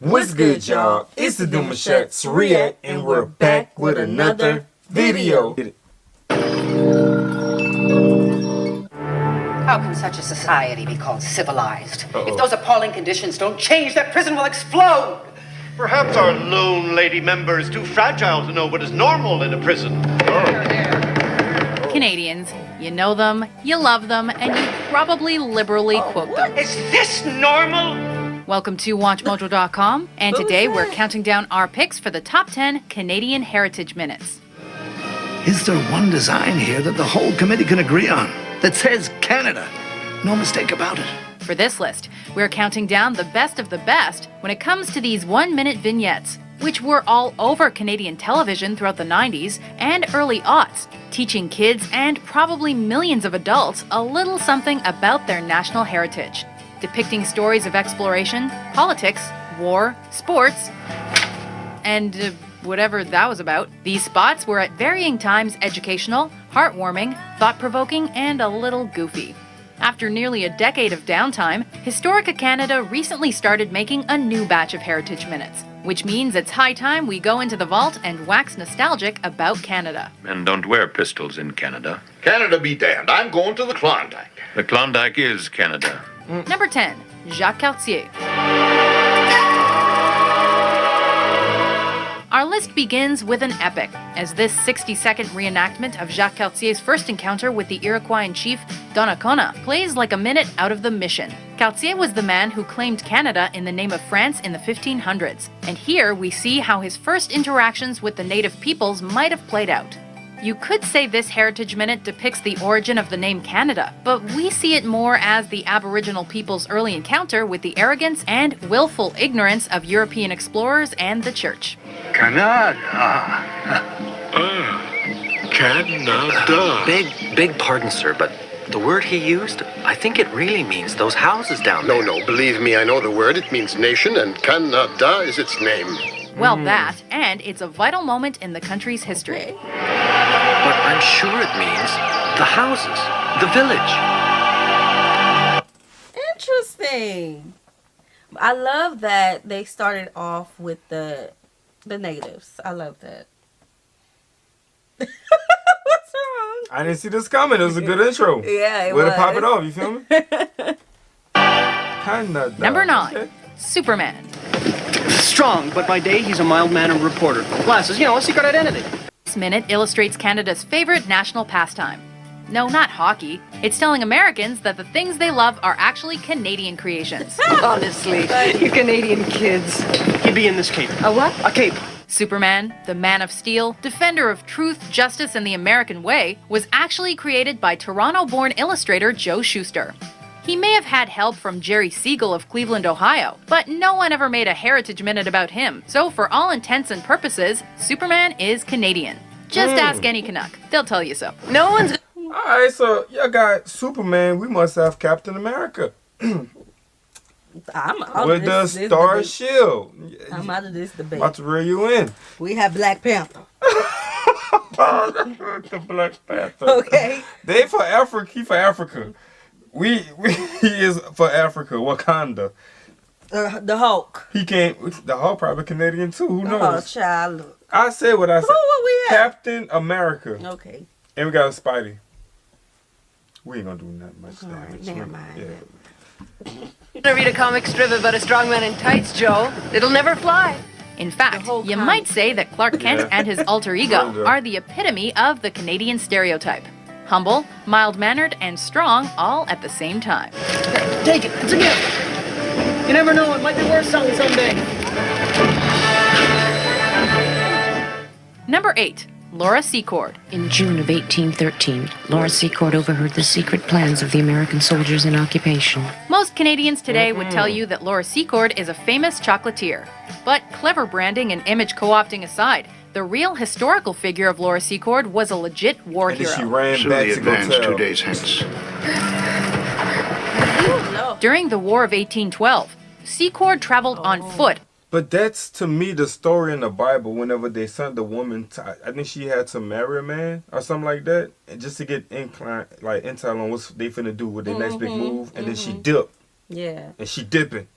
What's good, y'all? It's the Demouchets React, and we're back with another video. How can such a society be called civilized? If those appalling conditions don't change, that prison will explode! Perhaps our lone lady member is too fragile to know what is normal in a prison. Canadians, you know them, you love them, and you probably liberally quote them. Is this normal? Welcome to WatchMojo.com, and today we're counting down our picks for the top 10 Canadian Heritage Minutes. Is there one design here that the whole committee can agree on? That says Canada. No mistake about it. For this list, we're counting down the best of the best when it comes to these 1-minute vignettes, which were all over Canadian television throughout the 90s and early aughts, teaching kids and probably millions of adults a little something about their national heritage, depicting stories of exploration, politics, war, sports, and whatever that was about. These spots were at varying times educational, heartwarming, thought-provoking, and a little goofy. After nearly a decade of downtime, Historica Canada recently started making a new batch of Heritage Minutes, which means it's high time we go into the vault and wax nostalgic about Canada. Men don't wear pistols in Canada. Canada be damned. I'm going to the Klondike. The Klondike is Canada. Number 10. Jacques Cartier. Our list begins with an epic, as this 60-second reenactment of Jacques Cartier's first encounter with the Iroquoian chief Donnacona plays like a minute out of the Mission. Cartier was the man who claimed Canada in the name of France in the 1500s, and here we see how his first interactions with the native peoples might have played out. You could say this Heritage Minute depicts the origin of the name Canada, but we see it more as the Aboriginal people's early encounter with the arrogance and willful ignorance of European explorers and the church. Canada. Canada. Beg pardon, sir, but the word he used, I think it really means those houses down there. No, believe me, I know the word. It means nation, and Canada is its name. Well, that, and it's a vital moment in the country's history. But I'm sure it means the houses, the village. Interesting. I love that they started off with the natives. I love that. What's wrong? I didn't see this coming. It was a good intro. Yeah, it Way was. to pop it off, you feel me? Canada. Number 9. Okay. Superman. Strong, but by day he's a mild-mannered reporter. Glasses, a secret identity. This minute illustrates Canada's favorite national pastime. No, not hockey. It's telling Americans that the things they love are actually Canadian creations. Honestly, you Canadian kids. He'd be in this cape. A what? A cape. Superman, the Man of Steel, defender of truth, justice, and the American way, was actually created by Toronto-born illustrator Joe Shuster. He may have had help from Jerry Siegel of Cleveland, Ohio, but no one ever made a Heritage Minute about him, so for all intents and purposes, Superman is Canadian. Just ask any Canuck, they'll tell you so. No one's... Alright, so y'all got Superman. We must have Captain America. I'm out With of the this Star debate. Shield. I'm out of this debate. About to reel you in. We have Black Panther. The Black Panther. Okay. They for Africa. He for Africa. He is for Africa. Wakanda. The Hulk. He can't. The Hulk probably Canadian too. Who Oh, knows? child. Look. I said what I said. Who what we have? Captain America. Okay. And we got a Spidey. We ain't gonna do nothing much All right, damage. never mind. Yeah. Gonna read a comic strip about a strong man in tights, Joe. It'll never fly. In fact, whole you comic. might say that Clark Kent Yeah. and his alter ego Kinda. are the epitome of the Canadian stereotype. Humble, mild-mannered, and strong all at the same time. Take it. It's a gift. You never know, it might be worth something someday. Number 8. Laura Secord. In June of 1813, Laura Secord overheard the secret plans of the American soldiers in occupation. Most Canadians today would tell you that Laura Secord is a famous chocolatier. But clever branding and image co-opting aside, the real historical figure of Laura Secord was a legit war And then hero. she ran Soon back the to go advance tell. 2 days hence. During the War of 1812, Secord traveled on foot. But that's to me the story in the Bible. Whenever they sent the woman, I think she had to marry a man or something like that, and just to get intel on what they finna do with their next big move, and then she dipped. Yeah. And she dipping.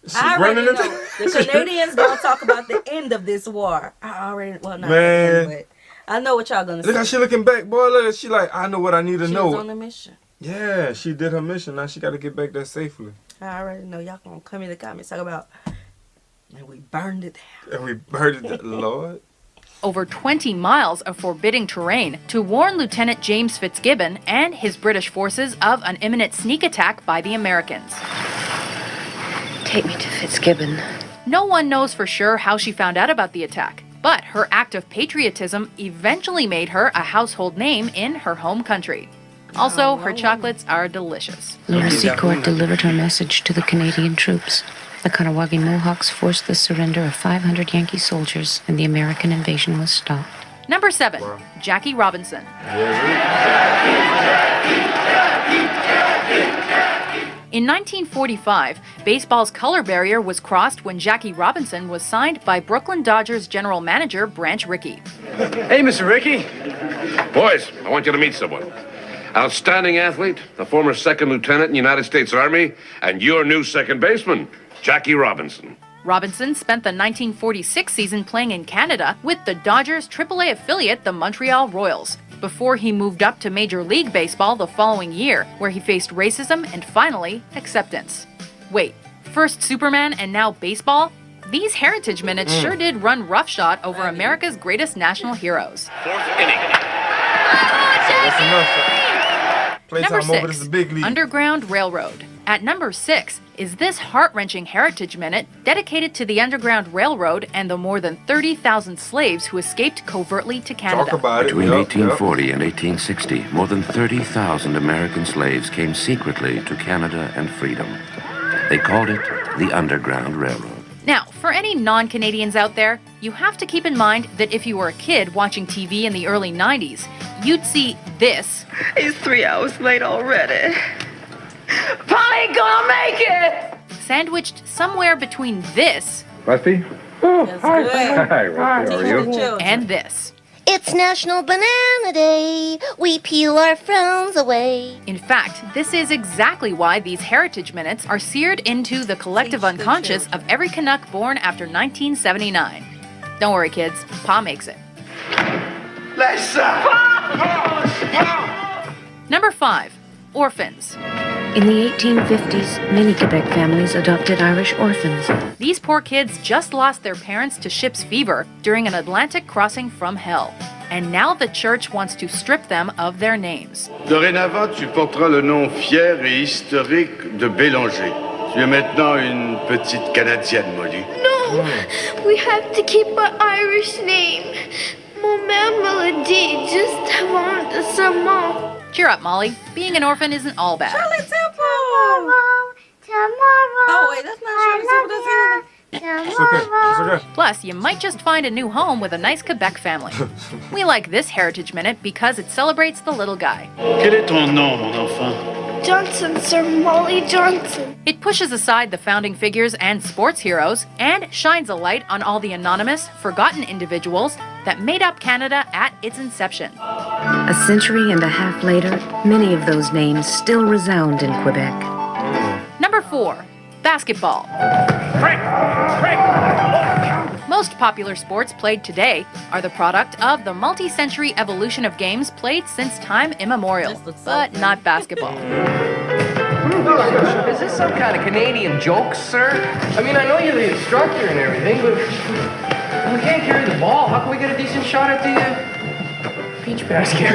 She I already running know. The Canadians gonna talk about the end of this war. I already, well, not Man. the end, but I know what y'all gonna say. Look how she looking back, boy. Look, she like, I know what I need to She know. was on the mission. Yeah, she did her mission. Now she got to get back there safely. I already know. Y'all gonna come in the comments talk about, and we burned it down. And we burned it, Lord. Over 20 miles of forbidding terrain to warn Lieutenant James Fitzgibbon and his British forces of an imminent sneak attack by the Americans. Take me to Fitzgibbon. No one knows for sure how she found out about the attack, but her act of patriotism eventually made her a household name in her home country. Also, her chocolates are delicious. Laura Secord delivered her message to the Canadian troops. The Kahnawake Mohawks forced the surrender of 500 Yankee soldiers, and the American invasion was stopped. Number 7, Jackie Robinson. In 1945, baseball's color barrier was crossed when Jackie Robinson was signed by Brooklyn Dodgers general manager Branch Rickey. Hey, Mr. Rickey. Boys, I want you to meet someone. Outstanding athlete, the former second lieutenant in the United States Army, and your new second baseman, Jackie Robinson. Robinson spent the 1946 season playing in Canada with the Dodgers' AAA affiliate, the Montreal Royals, before he moved up to Major League Baseball the following year, where he faced racism and finally acceptance. Wait, first Superman and now baseball? These heritage minutes sure did run roughshod over America's greatest national heroes. Fourth inning. That's enough. Number Playtime over, this 6, is a big league. Underground Railroad. At number 6 is this heart-wrenching heritage minute dedicated to the Underground Railroad and the more than 30,000 slaves who escaped covertly to Canada. Talk about Between it. 1840 and 1860, more than 30,000 American slaves came secretly to Canada and freedom. They called it the Underground Railroad. Now, for any non-Canadians out there, you have to keep in mind that if you were a kid watching TV in the early 90s, you'd see this. He's 3 hours late already. Polly ain't gonna make it! Sandwiched somewhere between this. Rusty? Oh, hi, Rusty, how are you? And this. It's National Banana Day. We peel our frowns away. In fact, this is exactly why these heritage minutes are seared into the collective unconscious of every Canuck born after 1979. Don't worry, kids. Pa makes it. Number 5, orphans. In the 1850s, many Quebec families adopted Irish orphans. These poor kids just lost their parents to ship's fever during an Atlantic crossing from hell. And now the church wants to strip them of their names. Dorénavant, tu porteras le nom fier et historique de Bélanger. Tu es maintenant une petite Canadienne, Molly. No, we have to keep our Irish name. Mon mère me l'a dit, juste avant the sermon. Cheer up, Molly. Being an orphan isn't all bad. Shirley Temple! Tomorrow. Oh, wait, that's not Shirley Temple. It's okay. It's okay. Plus, you might just find a new home with a nice Quebec family. We like this Heritage Minute because it celebrates the little guy. Quel est ton nom, mon enfant? Johnson, Sir Molly Johnson. It pushes aside the founding figures and sports heroes and shines a light on all the anonymous, forgotten individuals that made up Canada at its inception. A century and a half later, many of those names still resound in Quebec. Number 4, basketball. Most popular sports played today are the product of the multi-century evolution of games played since time immemorial, but not basketball. Is this some kind of Canadian joke, sir? I mean, I know you're the instructor and everything, but we can't carry the ball. How can we get a decent shot at the beach basket?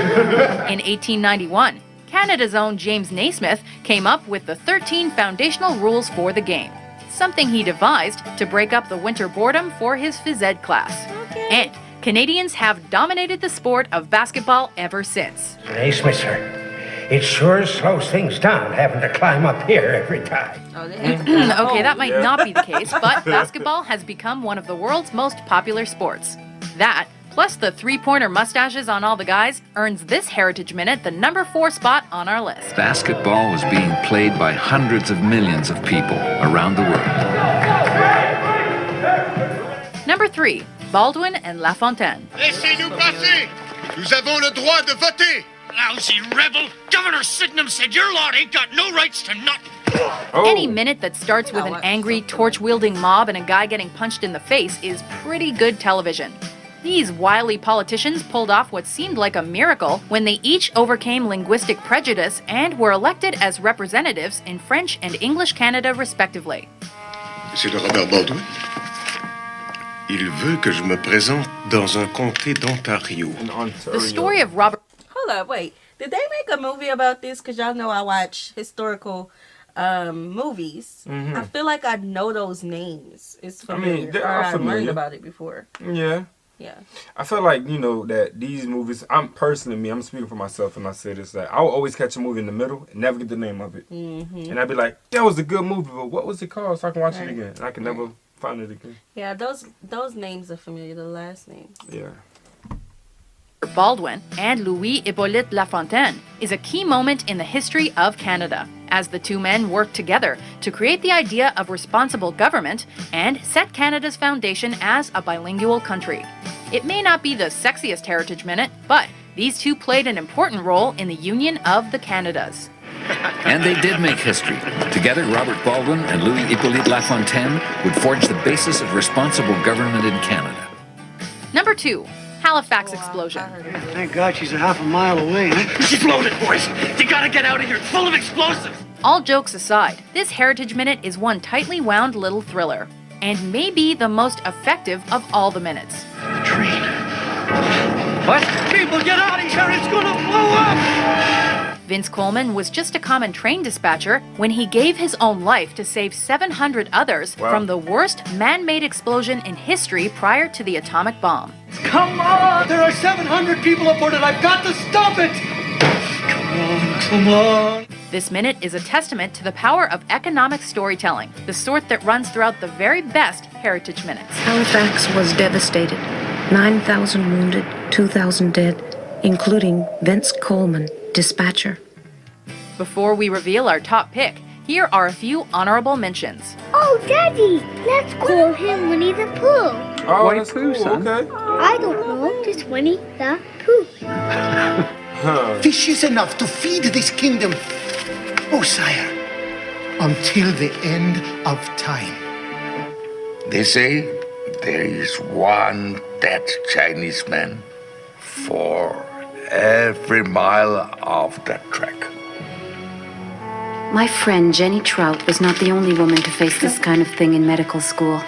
In 1891, Canada's own James Naismith came up with the 13 foundational rules for the game, something he devised to break up the winter boredom for his phys ed class. And Canadians have dominated the sport of basketball ever since. Naismith, sir. It sure slows things down having to climb up here every time. Okay, that might not be the case, but basketball has become one of the world's most popular sports. That, plus the three-pointer mustaches on all the guys, earns this Heritage Minute the number 4 spot on our list. Basketball was being played by hundreds of millions of people around the world. Number 3, Baldwin and LaFontaine. Laissez-nous passer! Nous avons le droit de voter! Lousy rebel! Governor Sydenham said your lot ain't got no rights to nothing. Any minute that starts with an angry, torch-wielding mob and a guy getting punched in the face is pretty good television. These wily politicians pulled off what seemed like a miracle when they each overcame linguistic prejudice and were elected as representatives in French and English Canada, respectively. Monsieur de Robert Baldwin, il veut que je me présente dans un comté d'Ontario. The story of Robert... Hold up, wait. Did they make a movie about this? Because y'all know I watch historical movies. I feel like I know those names. It's familiar. I mean, they are I've familiar. learned about it before. Yeah. Yeah. I feel like, you know, that these movies, I'm speaking for myself and I say this, that I will always catch a movie in the middle and never get the name of it. And I'd be like, that was a good movie, but what was it called? So I can watch it again. And I can never find it again. Yeah, those names are familiar, the last names. Yeah. Baldwin and Louis Hippolyte Lafontaine is a key moment in the history of Canada, as the two men worked together to create the idea of responsible government and set Canada's foundation as a bilingual country. It may not be the sexiest Heritage Minute, but these two played an important role in the union of the Canadas. And they did make history. Together, Robert Baldwin and Louis Hippolyte Lafontaine would forge the basis of responsible government in Canada. Number 2. Halifax explosion. Thank God she's a half a mile away. She's loaded, boys. You gotta get out of here. It's full of explosives. All jokes aside, this Heritage Minute is one tightly wound little thriller, and may be the most effective of all the minutes. What? People, get out of here. It's gonna blow up. Vince Coleman was just a common train dispatcher when he gave his own life to save 700 others from the worst man-made explosion in history prior to the atomic bomb. Come on. There are 700 people aboard it. I've got to stop it. Come on. This minute is a testament to the power of economic storytelling, the sort that runs throughout the very best Heritage Minutes. Halifax was devastated. 9,000 wounded, 2,000 dead, including Vince Coleman, dispatcher. Before we reveal our top pick, here are a few honorable mentions. Oh, Daddy, let's call him Winnie the Pooh. Oh, Winnie the Pooh, son. Okay. I don't know, just Winnie the Pooh. Fish is enough to feed this kingdom. Oh, sire, until the end of time. They say there is one dead Chinese man for every mile of that track. My friend Jenny Trout was not the only woman to face this kind of thing in medical school.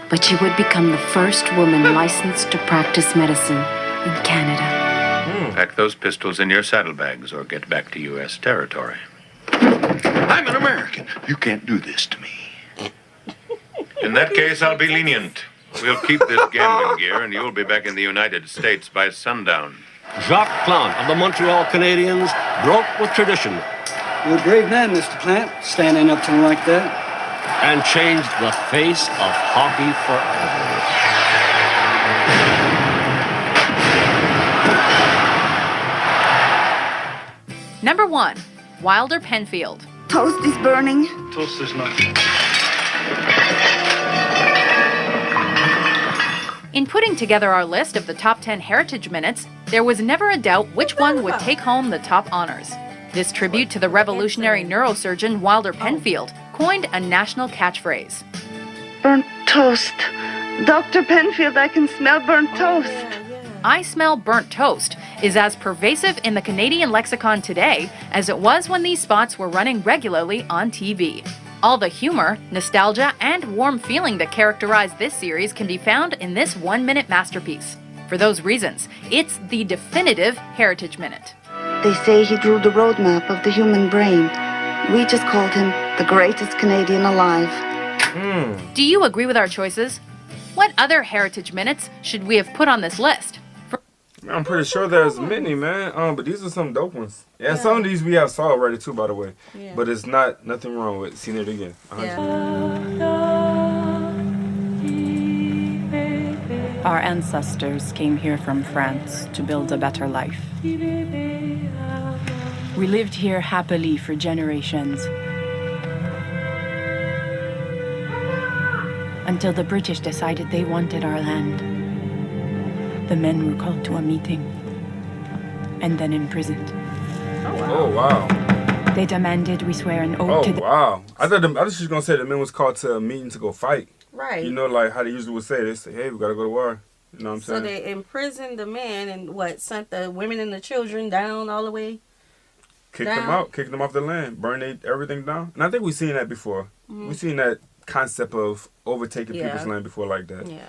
But she would become the first woman licensed to practice medicine in Canada. Pack those pistols in your saddlebags or get back to U.S. territory. I'm an American. You can't do this to me. In that case, I'll be lenient. We'll keep this gambling gear and you'll be back in the United States by sundown. Jacques Plante of the Montreal Canadiens broke with tradition. You're a brave man, Mr. Plant, standing up to him like that. And changed the face of hockey forever. Number 1. Wilder Penfield. Toast is burning. Toast is not. In putting together our list of the top 10 Heritage Minutes, there was never a doubt which one would take home the top honors. This tribute to the revolutionary neurosurgeon Wilder Penfield coined a national catchphrase. Burnt toast. Dr. Penfield, I can smell burnt toast. I smell burnt toast is as pervasive in the Canadian lexicon today as it was when these spots were running regularly on TV. All the humor, nostalgia, and warm feeling that characterize this series can be found in this one-minute masterpiece. For those reasons, it's the definitive Heritage Minute. They say he drew the roadmap of the human brain. We just called him the greatest Canadian alive. Do you agree with our choices? What other Heritage Minutes should we have put on this list? I'm pretty sure there's many, man. But these are some dope ones. Yeah, some of these we have saw already too, by the way. Yeah. But it's nothing wrong with seeing it again. Our ancestors came here from France to build a better life. We lived here happily for generations. Until the British decided they wanted our land. The men were called to a meeting and then imprisoned. Oh, wow. They demanded we swear an oath Oh, to the... wow. I thought she was going to say the men was called to a meeting to go fight. Right. You know, like how they usually would say, they say, hey, we got to go to war. You know what I'm So saying? they imprisoned the men and sent the women and the children down all the way? Kicked them out, kicked them off the land, burned everything down. And I think we've seen that before. We've seen that concept of overtaking people's land before like that. Yeah.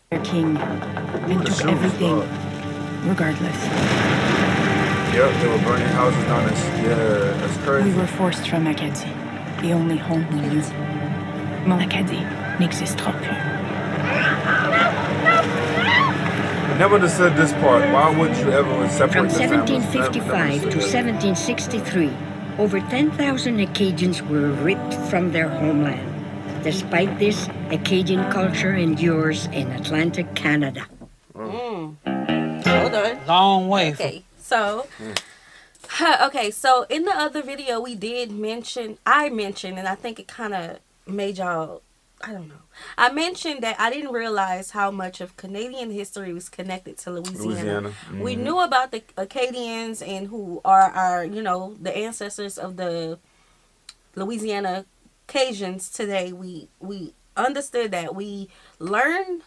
Their king and took everything, regardless. Yep, they were burning houses down. That's crazy. We were forced from Acadie, the only home we knew. Mon Acadie n'existera plus. I never understood this part. Why would you ever separate From the families? 1755 to 1763, over 10,000 Acadians were ripped from their homeland. Despite this, Acadian culture endures in Atlantic Canada. Hold on. Long way. Okay, so... Okay, so in the other video we did mention, and I think it kind of made y'all, I don't know. I mentioned that I didn't realize how much of Canadian history was connected to Louisiana. We knew about the Acadians and who are our, the ancestors of the Louisiana Cajuns today. We understood that. We learned,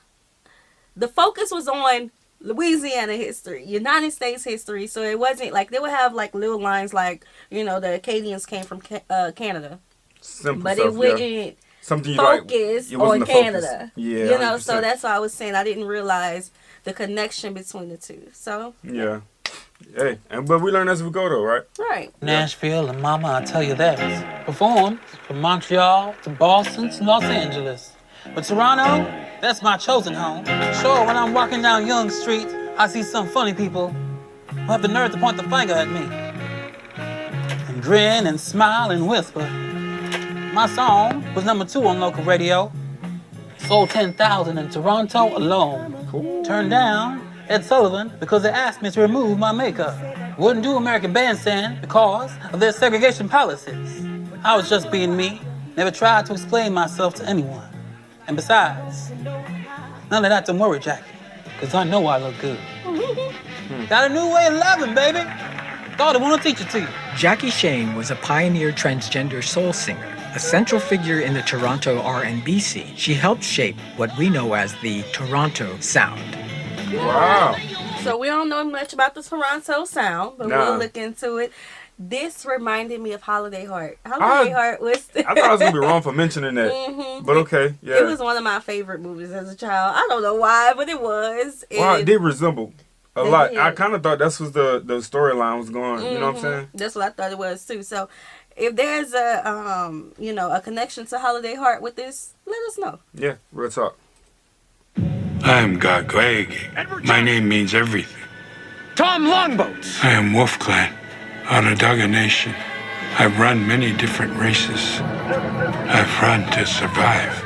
the focus was on Louisiana history, United States history. So it wasn't like they would have like little lines like, the Acadians came from Canada. Simple but stuff, it wouldn't something focus on Canada. Yeah. So that's why I was saying I didn't realize the connection between the two. So yeah. Hey, but we learn as we go though, right? Right. Nashville and Mama, I tell you that. Performed from Montreal to Boston to Los Angeles. But Toronto, that's my chosen home. Sure, when I'm walking down Yonge Street, I see some funny people who have the nerve to point the finger at me. And grin and smile and whisper. My song was #2 on local radio. Sold 10,000 in Toronto alone. Cool. Turned down Ed Sullivan because they asked me to remove my makeup. Wouldn't do American Bandstand because of their segregation policies. I was just being me. Never tried to explain myself to anyone. And besides, none of that don't worry, Jackie, because I know I look good. Got a new way of loving, baby. Thought I want to teach it to you. Jackie Shane was a pioneer transgender soul singer, a central figure in the Toronto R&B scene. She helped shape what we know as the Toronto sound. Wow. So we don't know much about the Toronto sound, but we'll look into it. This reminded me of Holiday Heart. Holiday Heart was... I thought I was going to be wrong for mentioning that. But okay, yeah. It was one of my favorite movies as a child. I don't know why, but it was. Well, it did resemble a lot. Did. I kind of thought that's was the storyline was going, you know what I'm saying? That's what I thought it was too. So if there's a, a connection to Holiday Heart with this, let us know. Yeah, real talk. I am Gagweg. My name means everything. Tom Longboat. I am Wolf Clan. Onondaga Nation. I've run many different races. I've run to survive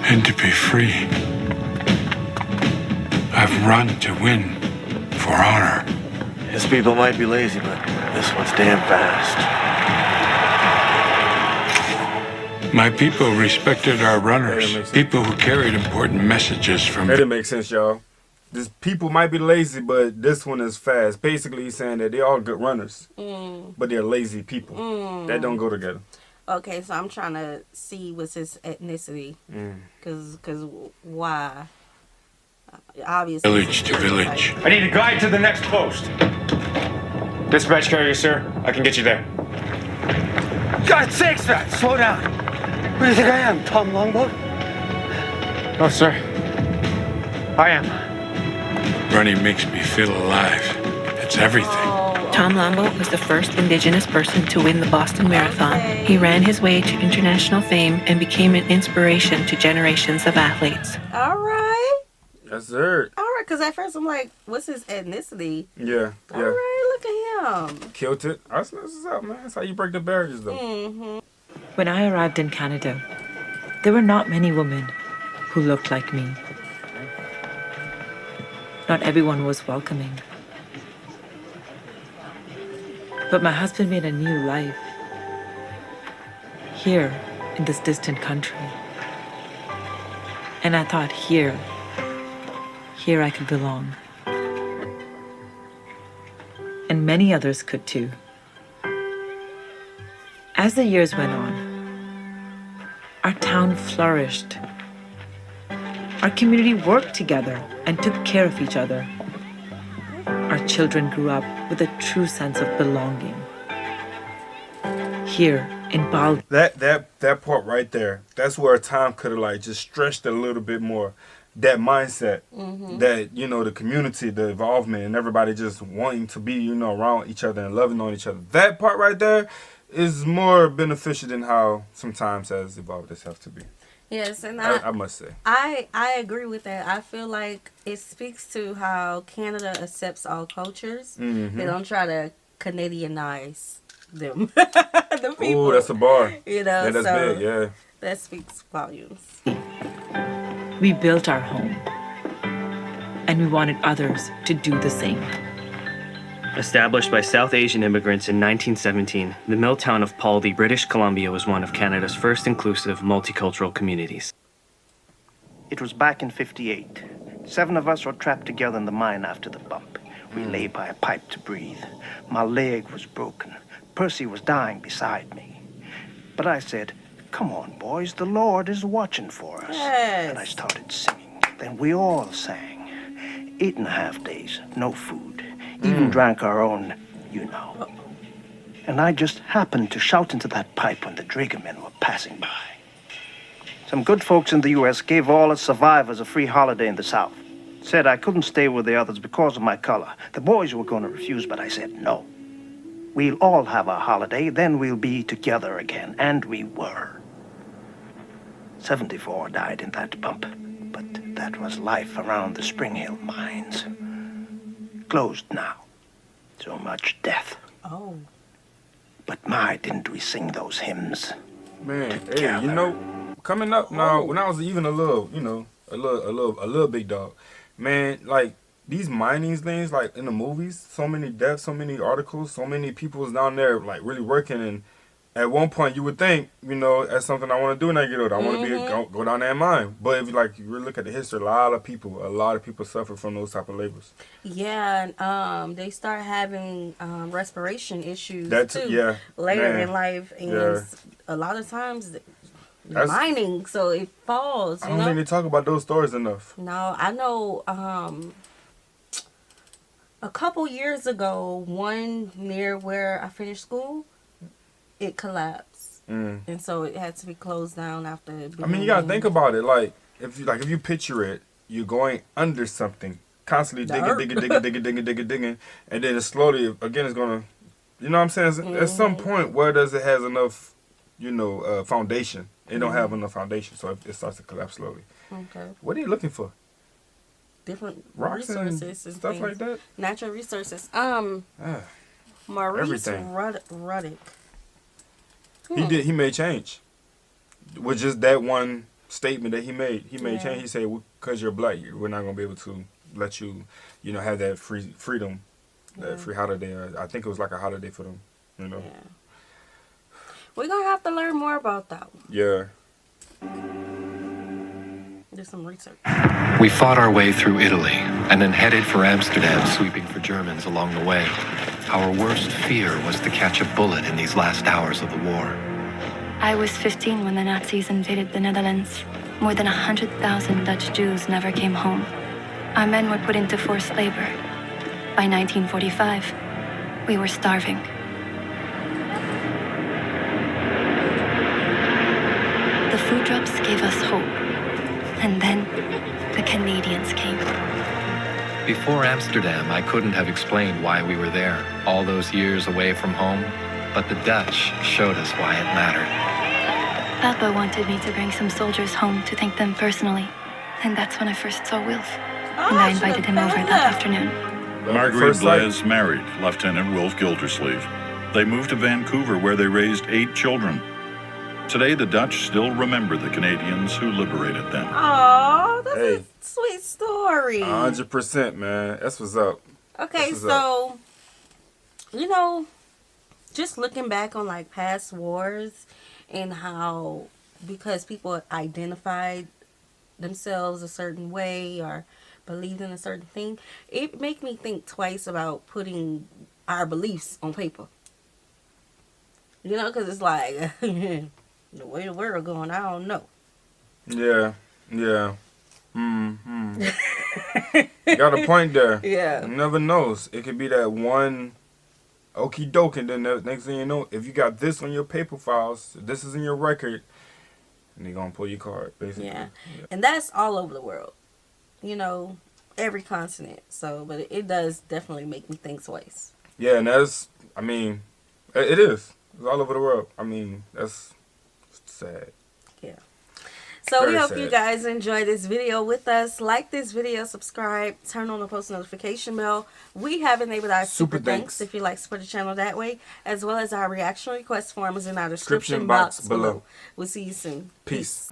and to be free. I've run to win for honor. His people might be lazy, but this one's damn fast. My people respected our runners, people who carried important messages from... That didn't make sense, y'all. This people might be lazy, but this one is fast. Basically, he's saying that they're all good runners, but they're lazy people. That don't go together. Okay, so I'm trying to see what's his ethnicity. Because why? Obviously. Village to village. I need a guide to the next post. Dispatch carrier, sir. I can get you there. God's sakes, man! Slow down. Who do you think I am, Tom Longboat? No, sir. I am. Running makes me feel alive. It's everything. Tom Longboat was the first Indigenous person to win the Boston Marathon. He ran his way to international fame and became an inspiration to generations of athletes. All right. Yes, sir. All right, because at first I'm like, what's his ethnicity? Yeah. All right, look at him. Killed it. That's what's up, man. That's how you break the barriers, though. When I arrived in Canada, there were not many women who looked like me. Not everyone was welcoming. But my husband made a new life here in this distant country. And I thought here I could belong. And many others could too. As the years went on, our town flourished. Our community worked together and took care of each other. Our children grew up with a true sense of belonging. Here in Paldi. That part right there, that's where time could have like just stretched a little bit more. That mindset, that, you know, the community, the involvement, and everybody just wanting to be, you know, around each other and loving on each other. That part right there is more beneficial than how sometimes has evolved itself to be. Yes, and I must say. I agree with that. I feel like it speaks to how Canada accepts all cultures. They don't try to Canadianize them. The people. Oh, that's a bar. You know, yeah, that's so big, yeah. that speaks volumes. We built our home, and we wanted others to do the same. Established by South Asian immigrants in 1917, the mill town of Paldi, British Columbia was one of Canada's first inclusive multicultural communities. It was back in '58. 7 of us were trapped together in the mine after the bump. We lay by a pipe to breathe. My leg was broken. Percy was dying beside me. But I said, "Come on, boys, the Lord is watching for us." Yes. And I started singing. Then we all sang. 8.5 days, no food. Even drank our own, you know. And I just happened to shout into that pipe when the dragomen were passing by. Some good folks in the U.S. gave all the survivors a free holiday in the South. Said I couldn't stay with the others because of my color. The boys were going to refuse, but I said no. We'll all have our holiday, then we'll be together again. And we were. 74 died in that bump, but that was life around the Spring Hill mines. Closed now. So much death. Oh. But my, didn't we sing those hymns? Man, hey, you know, coming up now, when I was even a little, you know, a little big dog, man, like these mining things, like in the movies, so many deaths, so many articles, so many people was down there like really working, and at one point you would think, you know, that's something I want to do when I get older. I want to be go down there and mine. But if you really look at the history, a lot of people suffer from those type of labors. Yeah, and they start having respiration issues too. Yeah, later man. in life, and a lot of times mining, so it falls. I don't think they talk about those stories enough. No, I know. A couple years ago, one near where I finished school, it collapsed, and so it had to be closed down after. I mean, you gotta think about it. Like if you picture it, you're going under something, constantly digging, and then it slowly again it's gonna, you know what I'm saying? At some point, where does it has enough, you know, foundation? It don't have enough foundation, so it starts to collapse slowly. Okay. What are you looking for? Different rocks resources and stuff things. like that. Natural resources. Maurice Ruddick. He made change. With just that one statement that he made change. He said, "Because you're black, we're not gonna be able to let you, you know, have that freedom, that free holiday." I think it was like a holiday for them, you know. Yeah. We're gonna have to learn more about that one. Yeah. Do some research. We fought our way through Italy and then headed for Amsterdam, sweeping for Germans along the way. Our worst fear was to catch a bullet in these last hours of the war. I was 15 when the Nazis invaded the Netherlands. More than 100,000 Dutch Jews never came home. Our men were put into forced labor. By 1945, we were starving. The food drops gave us hope. And then the Canadians came. Before Amsterdam, I couldn't have explained why we were there, all those years away from home, but the Dutch showed us why it mattered. Papa wanted me to bring some soldiers home to thank them personally, and that's when I first saw Wilf. And I invited him over that afternoon. Marguerite Blaise married Lieutenant Wilf Gildersleeve. They moved to Vancouver, where they raised 8 children. Today, the Dutch still remember the Canadians who liberated them. Oh, that's a sweet story. 100%, man. That's what's up. Okay, so, you know, just looking back on like past wars and how, because people identified themselves a certain way or believed in a certain thing, it make me think twice about putting our beliefs on paper. You know, because it's like, the way the world going, I don't know. Yeah. Yeah. Mm-hmm. You got a point there. Yeah. You never knows. It could be that one okie doke, and then the next thing you know, if you got this on your paper files, this is in your record, and they're gonna pull your card, basically. Yeah. And that's all over the world. You know, every continent. So, but it does definitely make me think twice. Yeah, and that's, I mean, it is. It's all over the world. I mean, that's sad. Yeah. So Very we hope sad. you guys enjoy this video with us. Like this video, subscribe, turn on the post notification bell. We have enabled our super thanks if you like to support the channel that way, as well as our reaction request form is in our description box below. We'll see you soon. Peace.